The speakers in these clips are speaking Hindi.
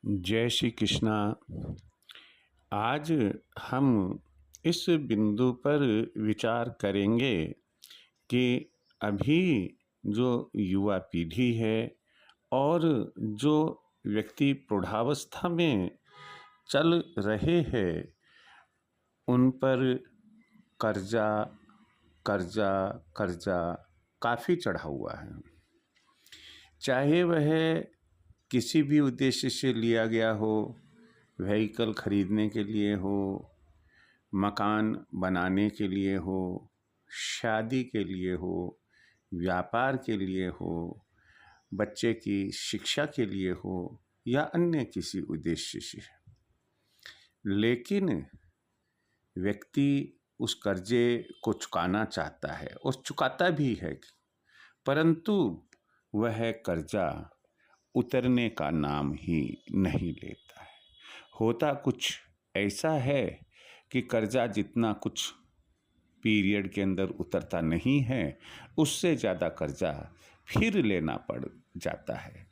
जय श्री कृष्णा। आज हम इस बिंदु पर विचार करेंगे कि अभी जो युवा पीढ़ी है और जो व्यक्ति प्रौढ़ावस्था में चल रहे हैं उन पर कर्जा कर्जा कर्जा काफ़ी चढ़ा हुआ है। चाहे वह किसी भी उद्देश्य से लिया गया हो, व्हीकल खरीदने के लिए हो, मकान बनाने के लिए हो, शादी के लिए हो, व्यापार के लिए हो, बच्चे की शिक्षा के लिए हो या अन्य किसी उद्देश्य से। लेकिन व्यक्ति उस कर्जे को चुकाना चाहता है और चुकाता भी है, परंतु वह कर्जा उतरने का नाम ही नहीं लेता है। होता कुछ ऐसा है कि कर्जा जितना कुछ पीरियड के अंदर उतरता नहीं है, उससे ज़्यादा कर्जा फिर लेना पड़ जाता है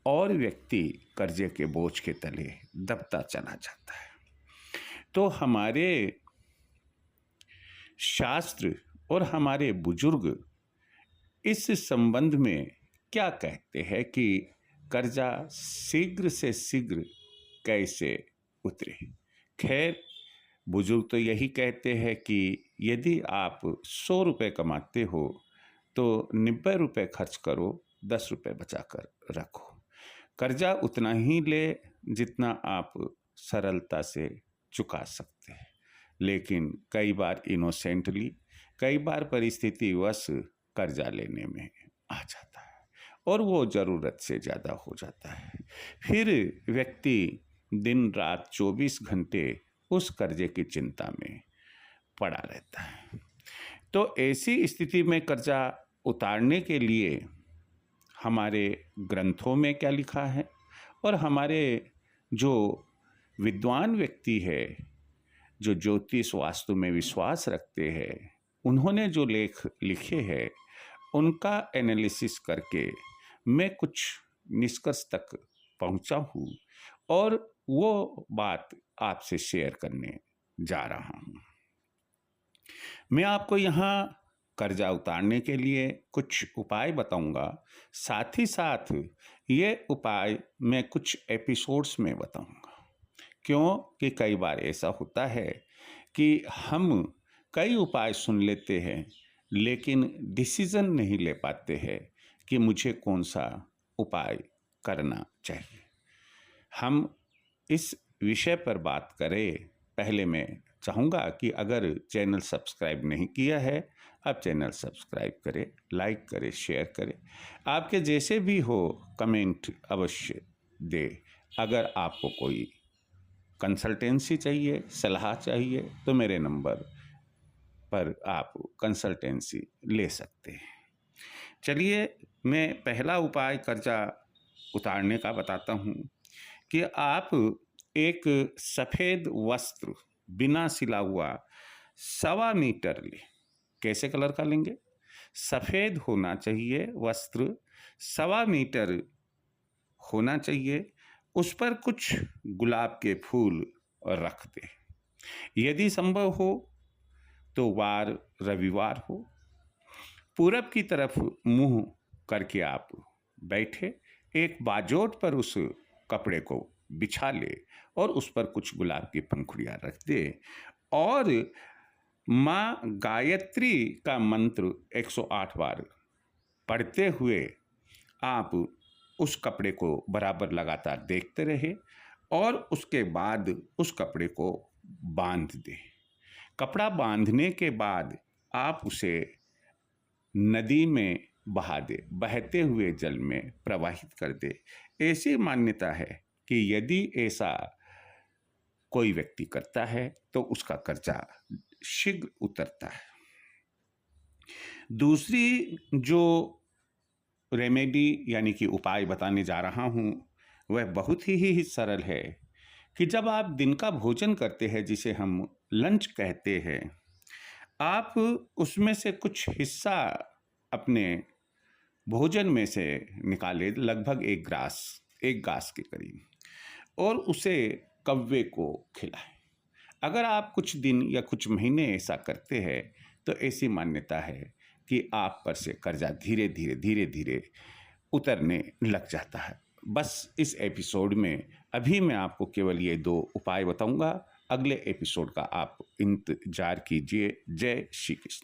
और व्यक्ति कर्जे के बोझ के तले दबता चला जाता है। तो हमारे शास्त्र और हमारे बुजुर्ग इस संबंध में क्या कहते हैं कि कर्जा शीघ्र से शीघ्र कैसे उतरे। खैर, बुजुर्ग तो यही कहते हैं कि यदि आप 100 रुपये कमाते हो तो 90 रुपये खर्च करो, 10 रुपये बचा कर रखो। कर्जा उतना ही ले जितना आप सरलता से चुका सकते हैं, लेकिन कई बार इनोसेंटली, कई बार परिस्थितिवश कर्जा लेने में आ जाता है और वो ज़रूरत से ज़्यादा हो जाता है। फिर व्यक्ति दिन रात 24 घंटे उस कर्जे की चिंता में पड़ा रहता है। तो ऐसी स्थिति में कर्जा उतारने के लिए हमारे ग्रंथों में क्या लिखा है और हमारे जो विद्वान व्यक्ति है, जो ज्योतिष वास्तु में विश्वास रखते हैं, उन्होंने जो लेख लिखे हैं उनका एनालिसिस करके मैं कुछ निष्कर्ष तक पहुंचा हूँ और वो बात आपसे शेयर करने जा रहा हूँ। मैं आपको यहाँ कर्जा उतारने के लिए कुछ उपाय बताऊंगा, साथ ही साथ ये उपाय मैं कुछ एपिसोड्स में बताऊंगा। क्योंकि कई बार ऐसा होता है कि हम कई उपाय सुन लेते हैं लेकिन डिसीजन नहीं ले पाते हैं कि मुझे कौन सा उपाय करना चाहिए। हम इस विषय पर बात करें, पहले मैं चाहूँगा कि अगर चैनल सब्सक्राइब नहीं किया है, आप चैनल सब्सक्राइब करें, लाइक करें, शेयर करें। आपके जैसे भी हो कमेंट अवश्य दे। अगर आपको कोई कंसल्टेंसी चाहिए, सलाह चाहिए, तो मेरे नंबर पर आप कंसल्टेंसी ले सकते हैं। चलिए, मैं पहला उपाय कर्जा उतारने का बताता हूँ कि आप एक सफ़ेद वस्त्र बिना सिला हुआ 1.25 मीटर लें। कैसे कलर का लेंगे? सफ़ेद होना चाहिए वस्त्र, 1.25 मीटर होना चाहिए। उस पर कुछ गुलाब के फूल रख दें। यदि संभव हो तो वार रविवार हो, पूरब की तरफ मुंह करके आप बैठे, एक बाजोट पर उस कपड़े को बिछा ले और उस पर कुछ गुलाब की पंखुड़ियाँ रख दे और माँ गायत्री का मंत्र 108 बार पढ़ते हुए आप उस कपड़े को बराबर लगातार देखते रहे और उसके बाद उस कपड़े को बांध दें। कपड़ा बांधने के बाद आप उसे नदी में बहा दे, बहते हुए जल में प्रवाहित कर दे। ऐसी मान्यता है कि यदि ऐसा कोई व्यक्ति करता है तो उसका कर्जा शीघ्र उतरता है। दूसरी जो रेमेडी यानी कि उपाय बताने जा रहा हूँ वह बहुत ही सरल है कि जब आप दिन का भोजन करते हैं, जिसे हम लंच कहते हैं, आप उसमें से कुछ हिस्सा अपने भोजन में से निकालें, लगभग एक गास के करीब। और उसे कौवे को खिलाएं। अगर आप कुछ दिन या कुछ महीने ऐसा करते हैं तो ऐसी मान्यता है कि आप पर से कर्जा धीरे धीरे उतरने लग जाता है। बस इस एपिसोड में अभी मैं आपको केवल ये 2 उपाय बताऊंगा। अगले एपिसोड का आप इंतजार कीजिए। जय श्री कृष्ण।